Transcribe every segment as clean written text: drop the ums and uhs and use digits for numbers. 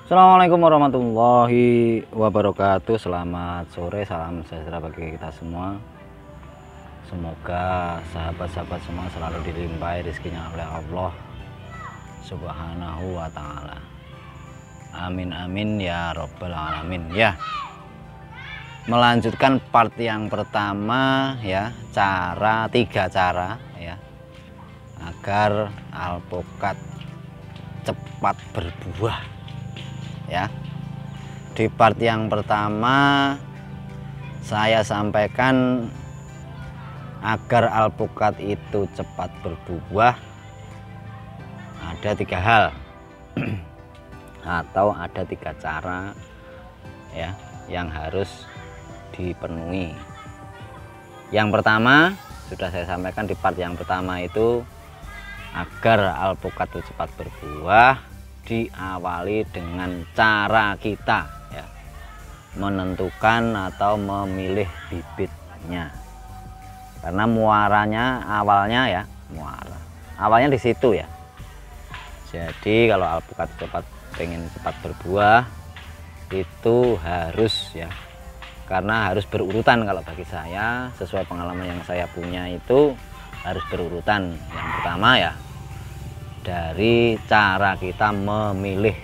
Assalamualaikum warahmatullahi wabarakatuh. Selamat sore, salam sejahtera bagi kita semua. Semoga sahabat-sahabat semua selalu dilimpahi rezekinya oleh Allah Subhanahu wa ta'ala. Amin amin ya robbal alamin. Ya, melanjutkan part yang pertama ya, tiga cara ya agar alpukat cepat berbuah. Ya, di part yang pertama saya sampaikan agar alpukat itu cepat berbuah ada tiga hal atau ada tiga cara ya yang harus dipenuhi. Yang pertama sudah saya sampaikan di part yang pertama itu, agar alpukat itu cepat berbuah diawali dengan cara kita ya menentukan atau memilih bibitnya, karena muaranya awalnya awalnya di situ ya. Jadi kalau alpukat pengen cepat berbuah itu harus ya, karena harus berurutan. Kalau bagi saya sesuai pengalaman yang saya punya itu harus berurutan. Yang pertama ya dari cara kita memilih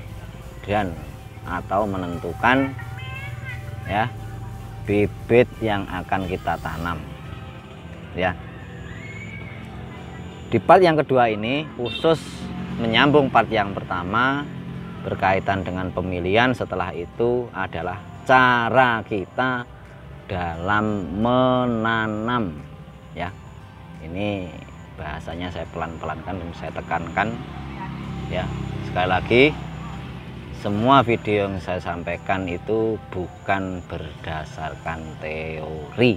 dan atau menentukan ya bibit yang akan kita tanam ya. Di part yang kedua ini khusus menyambung part yang pertama berkaitan dengan pemilihan. Setelah itu adalah cara kita dalam menanam ya. Ini bahasanya saya pelan-pelankan dan saya tekankan ya. Sekali lagi, semua video yang saya sampaikan itu bukan berdasarkan teori,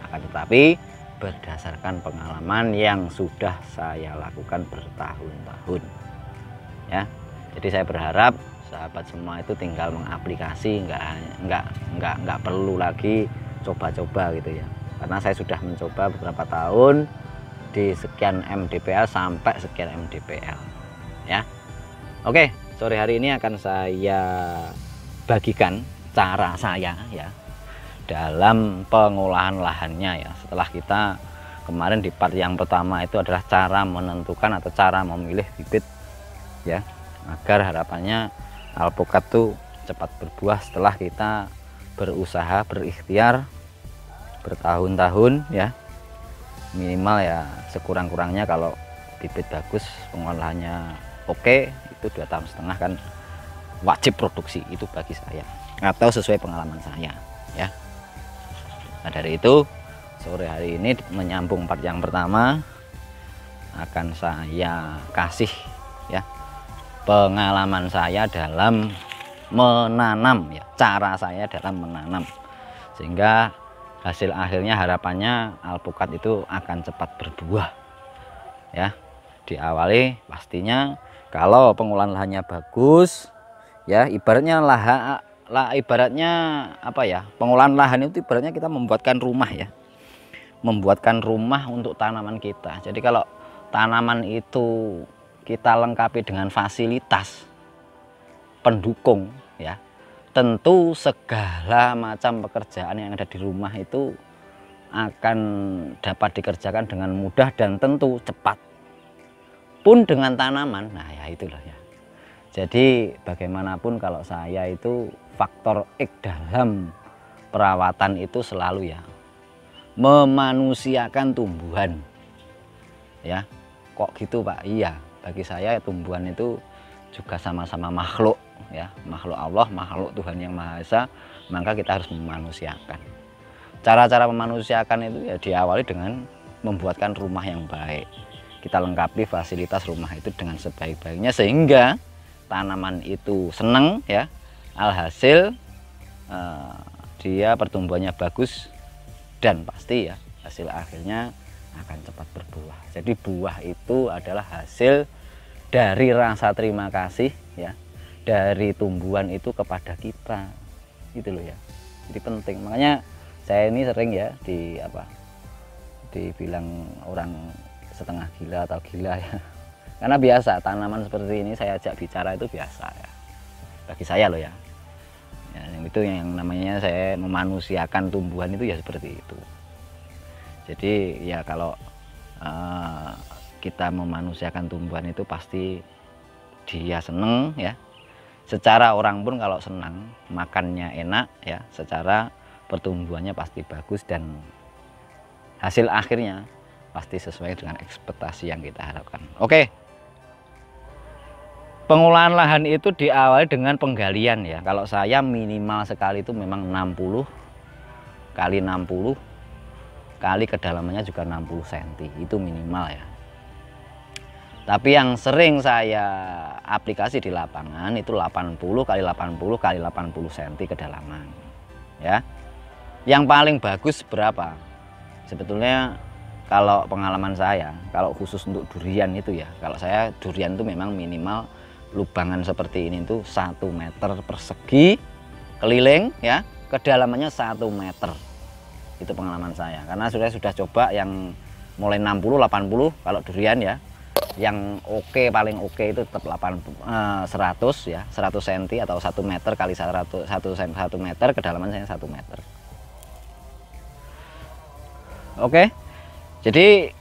akan tetapi berdasarkan pengalaman yang sudah saya lakukan bertahun-tahun ya. Jadi saya berharap sahabat semua itu tinggal mengaplikasi, nggak perlu lagi coba-coba gitu ya, karena saya sudah mencoba beberapa tahun di sekian mdpl sampai sekian mdpl ya. Oke, sore hari ini akan saya bagikan cara saya ya dalam pengolahan lahannya ya. Setelah kita kemarin di part yang pertama itu adalah cara menentukan atau cara memilih bibit ya, agar harapannya alpukat tuh cepat berbuah setelah kita berusaha berikhtiar bertahun-tahun ya. Minimal ya sekurang-kurangnya kalau bibit bagus, pengolahannya oke, itu 2,5 tahun kan wajib produksi itu bagi saya, atau sesuai pengalaman saya ya. Nah dari itu sore hari ini menyambung part yang pertama akan saya kasih ya pengalaman saya dalam menanam ya, cara saya dalam menanam, sehingga hasil akhirnya harapannya alpukat itu akan cepat berbuah ya. Diawali pastinya kalau pengolahan lahannya bagus ya, ibaratnya ibaratnya apa ya, pengolahan lahan itu ibaratnya kita membuatkan rumah ya, membuatkan rumah untuk tanaman kita. Jadi kalau tanaman itu kita lengkapi dengan fasilitas pendukung ya, tentu segala macam pekerjaan yang ada di rumah itu akan dapat dikerjakan dengan mudah dan tentu cepat. Pun dengan tanaman, nah ya itulah ya. Jadi bagaimanapun kalau saya itu faktor X dalam perawatan itu selalu ya memanusiakan tumbuhan ya. Kok gitu Pak? Iya, bagi saya tumbuhan itu juga sama-sama makhluk ya, makhluk Allah, makhluk Tuhan yang Maha Esa, maka kita harus memanusiakan. Cara-cara memanusiakan itu ya diawali dengan membuatkan rumah yang baik. Kita lengkapi fasilitas rumah itu dengan sebaik-baiknya sehingga tanaman itu senang ya, alhasil dia pertumbuhannya bagus dan pasti ya hasil akhirnya akan cepat berbuah. Jadi buah itu adalah hasil dari rasa terima kasih ya dari tumbuhan itu kepada kita, gitu loh ya. Jadi penting, makanya saya ini sering ya dibilang orang setengah gila atau gila ya, karena biasa tanaman seperti ini saya ajak bicara itu biasa ya. bagi saya loh ya. Ya, itu yang namanya saya memanusiakan tumbuhan itu ya seperti itu. Jadi ya kalau kita memanusiakan tumbuhan itu pasti dia seneng ya. Secara orang pun kalau senang, makannya enak ya, secara pertumbuhannya pasti bagus dan hasil akhirnya pasti sesuai dengan ekspektasi yang kita harapkan. Oke. Pengolahan lahan itu diawali dengan penggalian ya. Kalau saya minimal sekali itu memang 60 kali 60 kali kedalamannya juga 60 cm. Itu minimal ya. Tapi yang sering saya aplikasi di lapangan itu 80 kali 80 kali 80 cm kedalaman. Ya. Yang paling bagus berapa? Sebetulnya kalau pengalaman saya, kalau khusus untuk durian itu ya, kalau saya durian itu memang minimal lubangan seperti ini tuh 1 meter persegi keliling ya, kedalamannya 1 meter. Itu pengalaman saya, karena sudah coba yang mulai 60 80 kalau durian ya. Yang oke, paling oke itu tetap 100 ya, 100 cm atau 1 meter kali 100 1 meter, kedalaman saya 1 meter. Oke. Jadi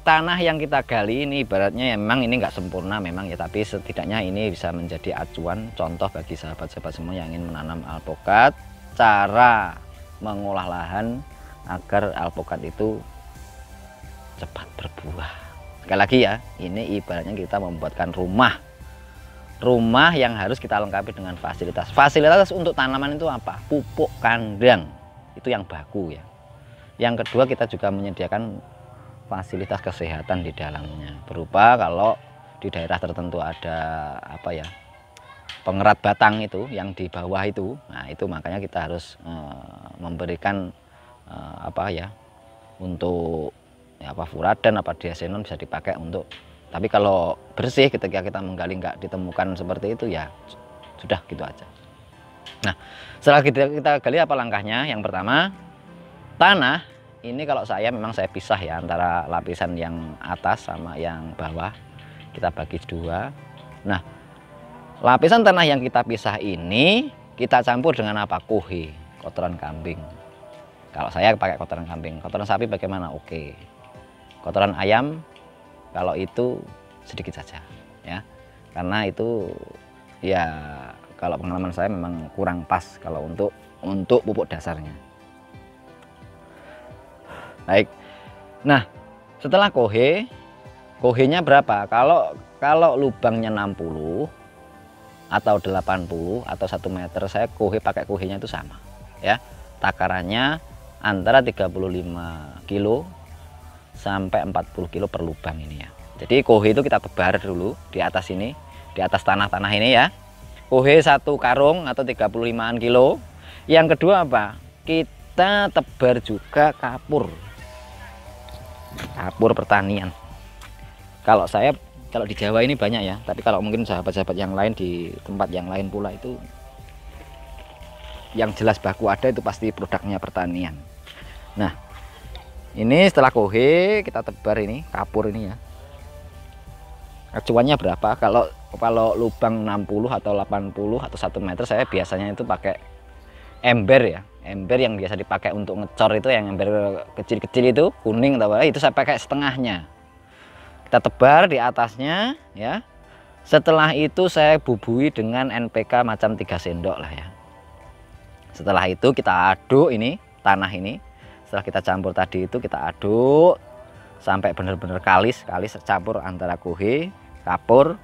tanah yang kita gali ini ibaratnya ya, memang ini nggak sempurna memang ya, tapi setidaknya ini bisa menjadi acuan contoh bagi sahabat-sahabat semua yang ingin menanam alpukat, cara mengolah lahan agar alpukat itu cepat berbuah. Sekali lagi ya, ini ibaratnya kita membuatkan rumah yang harus kita lengkapi dengan fasilitas. Fasilitas untuk tanaman itu apa? Pupuk kandang, itu yang baku ya. Yang kedua, kita juga menyediakan fasilitas kesehatan di dalamnya, berupa kalau di daerah tertentu ada apa ya, pengerat batang itu yang di bawah itu, nah itu makanya kita harus memberikan apa ya, untuk ya, apa furadan apa diasenon bisa dipakai untuk, tapi kalau bersih ketika kita menggali nggak ditemukan seperti itu ya sudah gitu aja. Nah setelah kita gali apa langkahnya? Yang pertama, tanah ini kalau saya memang saya pisah ya antara lapisan yang atas sama yang bawah, kita bagi dua. Nah lapisan tanah yang kita pisah ini kita campur dengan apa? Kohe, kotoran kambing. Kalau saya pakai kotoran kambing, kotoran sapi bagaimana? Oke. Kotoran ayam kalau itu sedikit saja ya, karena itu ya kalau pengalaman saya memang kurang pas kalau untuk pupuk dasarnya. Baik. Nah, setelah kohenya berapa? Kalau lubangnya 60 atau 80 atau 1 meter, saya pakai kohenya itu sama ya. Takarannya antara 35 kilo sampai 40 kilo per lubang ini ya. Jadi kohe itu kita tebar dulu di atas ini, di atas tanah-tanah ini ya. Kohe 1 karung atau 35-an kilo. Yang kedua apa? Kita tebar juga kapur pertanian. Kalau di Jawa ini banyak ya, tapi kalau mungkin sahabat-sahabat yang lain di tempat yang lain pula itu yang jelas baku ada itu pasti produknya pertanian. Nah ini setelah kohe kita tebar ini kapur ini ya, acuannya berapa? Kalau lubang 60 atau 80 atau 1 meter, saya biasanya itu pakai ember ya, ember yang biasa dipakai untuk ngecor itu, yang ember kecil-kecil itu kuning atau apa, itu saya pakai setengahnya. Kita tebar di atasnya ya. Setelah itu saya bubui dengan NPK macam 3 sendok lah ya. Setelah itu kita aduk ini tanah ini. Setelah kita campur tadi itu kita aduk sampai benar-benar kalis campur antara kohe, kapur,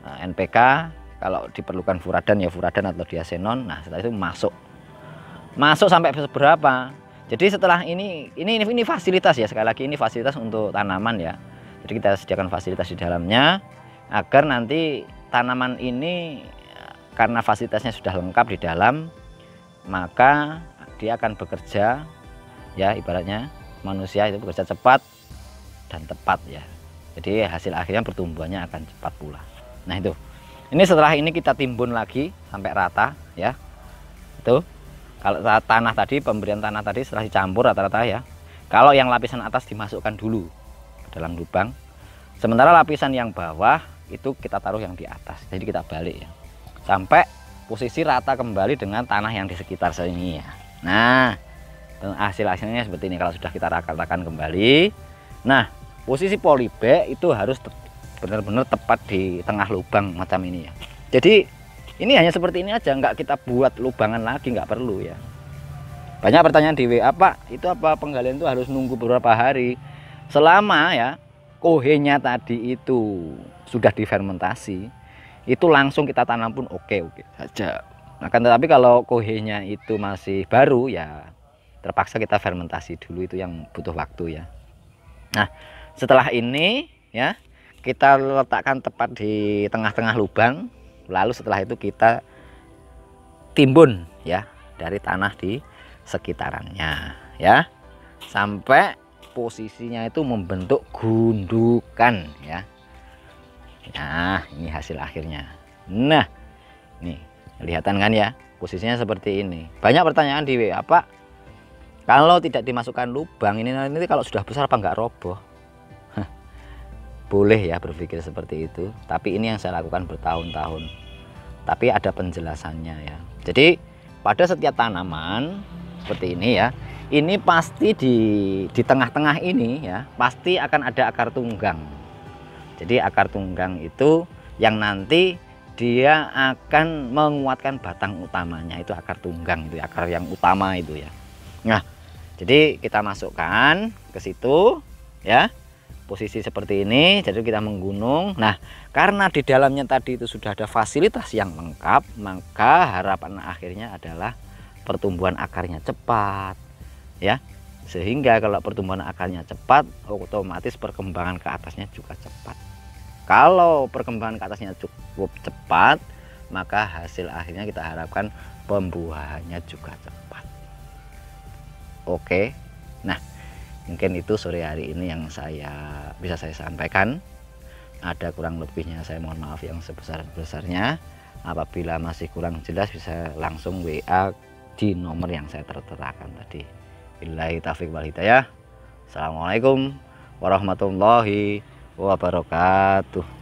NPK, kalau diperlukan furadan ya furadan atau diasenon. Nah setelah itu masuk sampai seberapa? Jadi setelah ini fasilitas ya, sekali lagi ini fasilitas untuk tanaman ya. Jadi kita sediakan fasilitas di dalamnya agar nanti tanaman ini karena fasilitasnya sudah lengkap di dalam, maka dia akan bekerja ya, ibaratnya manusia itu bekerja cepat dan tepat ya. Jadi hasil akhirnya pertumbuhannya akan cepat pula. Nah itu. Ini setelah ini kita timbun lagi sampai rata ya. Itu. Kalau tanah tadi, pemberian tanah tadi setelah dicampur rata-rata ya. Kalau yang lapisan atas dimasukkan dulu ke dalam lubang. Sementara lapisan yang bawah itu kita taruh yang di atas. Jadi kita balik ya. Sampai posisi rata kembali dengan tanah yang di sekitar sini ya. Nah, hasilnya seperti ini kalau sudah kita ratakan kembali. Nah, posisi polybag itu harus benar-benar tepat di tengah lubang macam ini ya. Jadi ini hanya seperti ini aja, nggak kita buat lubangan lagi, nggak perlu ya. Banyak pertanyaan di WA, Pak, itu apa penggalian itu harus nunggu beberapa hari? Selama ya kohenya tadi itu sudah difermentasi, itu langsung kita tanam pun oke saja. Akan tetapi kalau kohenya itu masih baru ya terpaksa kita fermentasi dulu, itu yang butuh waktu ya. Nah, setelah ini ya kita letakkan tepat di tengah-tengah lubang, lalu setelah itu kita timbun ya dari tanah di sekitarannya ya, sampai posisinya itu membentuk gundukan ya. Nah, ini hasil akhirnya. Nah, nih kelihatan kan ya, posisinya seperti ini. Banyak pertanyaan di WA, Pak, kalau tidak dimasukkan lubang ini nanti kalau sudah besar apa enggak roboh? Boleh ya berpikir seperti itu, tapi ini yang saya lakukan bertahun-tahun. Tapi ada penjelasannya ya. Jadi pada setiap tanaman seperti ini ya, ini pasti di tengah-tengah ini ya, pasti akan ada akar tunggang. Jadi akar tunggang itu yang nanti dia akan menguatkan batang utamanya, itu akar tunggang, itu akar yang utama itu ya. Nah, jadi kita masukkan ke situ ya, posisi seperti ini. Jadi kita menggunung. Nah, karena di dalamnya tadi itu sudah ada fasilitas yang lengkap, maka harapan akhirnya adalah pertumbuhan akarnya cepat ya. Sehingga kalau pertumbuhan akarnya cepat, otomatis perkembangan ke atasnya juga cepat. Kalau perkembangan ke atasnya cukup cepat, maka hasil akhirnya kita harapkan pembuahannya juga cepat. Oke. Nah, mungkin itu sore hari ini yang bisa saya sampaikan. Ada kurang lebihnya saya mohon maaf yang sebesar-besarnya. Apabila masih kurang jelas bisa langsung WA di nomor yang saya terterakan tadi. Billahi taufiq wal hidayah. Assalamualaikum warahmatullahi wabarakatuh.